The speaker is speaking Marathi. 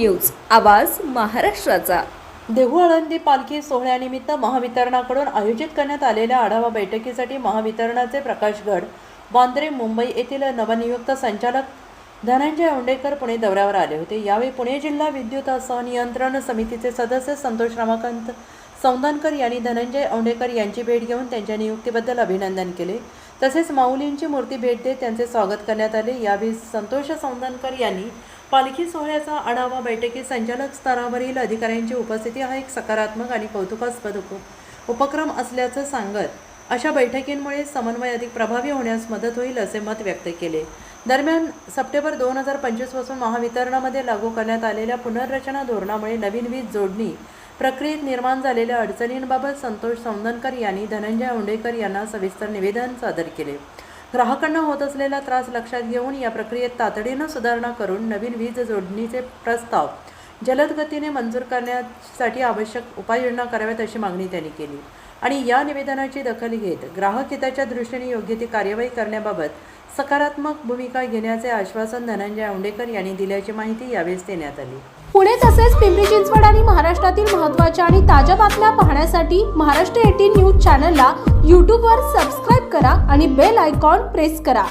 न्यूज, आवाज महाराष्ट्राचा। देहू आळंदी पालखी सोहळ्यानिमित्त महावितरणाकडून आयोजित करण्यात आलेल्या आढावा बैठकीसाठी महावितरणाचे प्रकाश गड, वांद्रे, मुंबई येथील नवनियुक्त संचालक धनंजय औंडेकर पुणे दौऱ्यावर आले होते। यावेळी पुणे जिल्हा विद्युत सहनियंत्रण समितीचे सदस्य संतोष रमाकांत सौंदानकर यांनी धनंजय औंडेकर यांची भेट घेऊन त्यांच्या नियुक्तीबद्दल अभिनंदन केले। तसेच माऊलींची मूर्ती भेट देत त्यांचे स्वागत करण्यात आले। यावेळी संतोष सौंदानकर यांनी पालखी सोहळ्याचा आढावा बैठकीत संचालक स्तरावरील अधिकाऱ्यांची उपस्थिती हा एक सकारात्मक आणि कौतुकास्पद उपक्रम असल्याचं सांगत अशा बैठकींमुळे समन्वय अधिक प्रभावी होण्यास मदत होईल असे मत व्यक्त केले। दरम्यान सप्टेंबर 2025 पासून महावितरणामध्ये लागू करण्यात आलेल्या पुनर्रचना धोरणामुळे नवीन वीज जोडणी प्रक्रियेत निर्माण झालेल्या अडचणींबाबत संतोष सौंदानकर यांनी धनंजय औंडेकर यांना सविस्तर निवेदन सादर केले। ग्राहकांना होत असलेला त्रास लक्षात घेऊन या प्रक्रियेत तातडीने सुधारणा करून नवीन वीज जोडणीचे प्रस्ताव जलद गतीने मंजूर करण्यासाठी आवश्यक उपाययोजना कराव्यात अशी मागणी त्यांनी केली आणि या निवेदनाची दखल घेत ग्राहक हिताच्या दृष्टीने योग्य ती कार्यवाही करण्याबाबत सकारात्मक भूमिका घेण्याचे आश्वासन धनंजय औंडेकर यांनी दिल्याची माहिती यावेळी देण्यात आली। पुणे तसेच पिंपरी चिंचवड आणि महाराष्ट्रातील महत्त्वाच्या आणि ताज्या बातम्या पाहण्यासाठी महाराष्ट्र 18 न्यूज चॅनलला यूट्यूबवर सबस्क्राईब करा आणि बेल आयकॉन प्रेस करा।